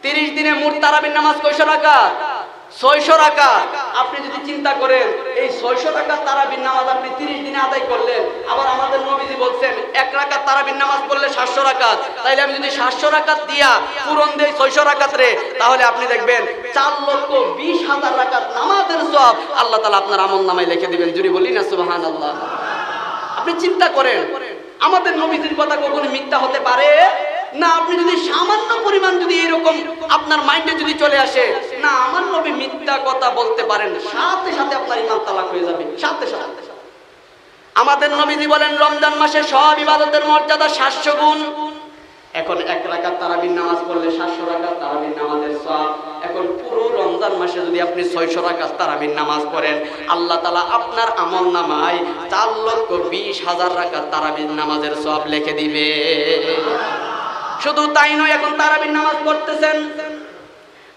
30 দিনে মোট তারাবির নামাজ কয়শো রাকাত? 600 রাকাত। আপনি যদি চিন্তা করেন এই 600 রাকাত তারাবির নামাজ আপনি 30 দিনে আদায় করলেন, আবার আমাদের নবীজি বলছেন 1 রাকাত তারাবির নামাজ পড়লে 700 রাকাত, তাইলে আমি যদি 700 রাকাত দিয়া পূরণ দেই 600 রাকাত রে, তাহলে আপনি দেখবেন 4,20,000 রাকাত নামাজের সওয়াব আল্লাহ তাআলা আপনার আমলনামায় লিখে দিবেন। জুরি বলি না সুবহানাল্লাহ। আপনি চিন্তা করেন আমাদের নবীজির কথা কখনো মিথ্যা হতে পারে না? আপনি যদি সামান্য পরিমাণ যদি এরকম আপনার মাইন্ডে যদি চলে আসে না আমার নবী মিথ্যা কথা বলতে পারেন, সাথে সাথে আপনার ঈমান তালাক হয়ে যাবে সাথে সাথে। আমাদের নবীজি বলেন রমজান মাসে সব ইবাদতের মর্যাদা 700 গুণ। এখন 1 রাকাত তারাবির নামাজ পড়লে 700 রাকাত তারাবির নামাজের সওয়াব। এখন পুরো রমজান মাসে যদি আপনি 600 রাকাত তারাবির নামাজ পড়েন, আল্লাহ তাআলা আপনার আমলনামায় 4,20,000 রাকাত তারাবির নামাজের সওয়াব লিখে দিবে। শুধু তাই নয়, এখন তারাবির নামাজ পড়তেছেন,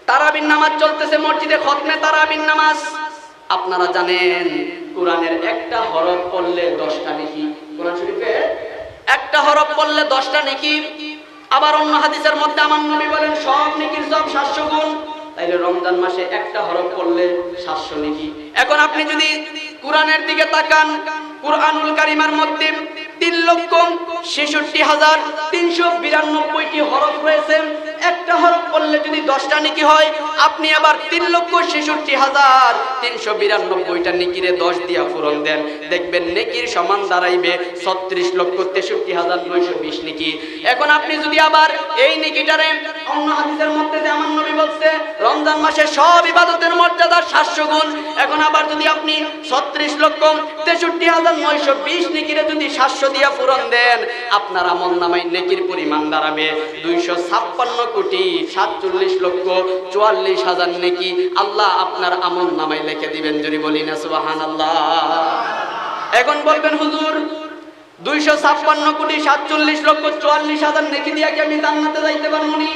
তারাবির নামাজ চলতেছে মসজিদে, খতমে তারাবির নামাজ। আপনারা জানেন কোরআনের একটা হরফ পড়লে 10টা নেকি। কোরআন শরীফে একটা হরফ পড়লে 10টা নেকি। আবার অন্য হাদিসের মধ্যে আমার নবী বলেন সব নেকির সব 700 গুণ। তাইলে রমজান মাসে একটা হরফ পড়লে 700 নেকি। এখন আপনি যদি কোরআনের দিকে তাকান, কুরআনুল কারীমের মধ্যে 3,66,392টি হরফ রয়েছে। একটা হরফ পড়লে যদি 10টা নেকি হয়, আপনি আবার 3,66,392টা নেকিরে 10 দিয়া পূরণ দেন, দেখবেন নেকির সমান দাঁড়াইবে 36,63,920 নেকি। এখন আপনি যদি আবার এই নেকিটারে অন্য হাদিসের মধ্যে যে আমার নবী বলছে রমজান মাসে সব ইবাদতের মর্যাদা 700 গুণ, এখন আবার যদি আপনি 36,63,920 নেকিরে যদি 700 দিয়া পূরণ দেন, আপনার আমলনামায় নেকির পরিমাণ দাঁড়াবে 256,47,44,000 নেকি। আল্লাহ আপনার আমলনামায় লিখে দিবেন। যদি বলি না সুবহানাল্লাহ। এখন বলবেন হুজুর 256,47,44,000 নেকি দিয়া কি আমি জান্নাতে যাইতে পারবো নি?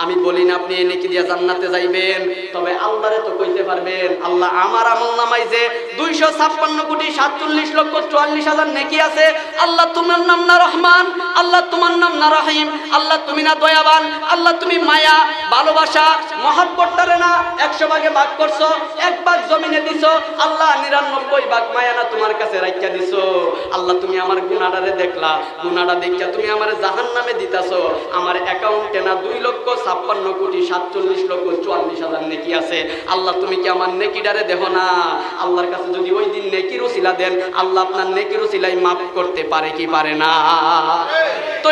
আমি বলি না আপনি এই নেকি দিয়া জান্নাতে যাইবেন, তবে আল্লাহরে তো কইতে পারবেন আল্লাহ আমার আমলনামায় যে 256,47,44,000 নেকি আছে, আল্লাহ তোমার নাম না রহমান, আল্লাহ তোমার নাম না রহিম, আল্লাহ তুমি না দয়াবান, আল্লাহ তুমি মায়া ভালোবাসা মহব্বতটারে না 100 ভাগে ভাগ করছো, 1 ভাগ জমিনে দিছো, আল্লাহ 99 ভাগ মায়া না তোমার কাছে রাখিয়া দিছো। আল্লাহ তুমি আমার গুনাহটারে দেখলা, গুনাহটা দেখিয়া তুমি আমারে জাহান্নামে দিতাছো। আমার অ্যাকাউন্টে না 2,56,47,44,000 নেকি আছে। আল্লাহ তুমি কি আমার নেকিটারে দেখো না? আল্লাহর কাছে যদি ওই দিন নেকির উসিলা দেন, আল্লাহ আপনার নেকির উসিলাই মাফ করতে পারে কি পারে না? তো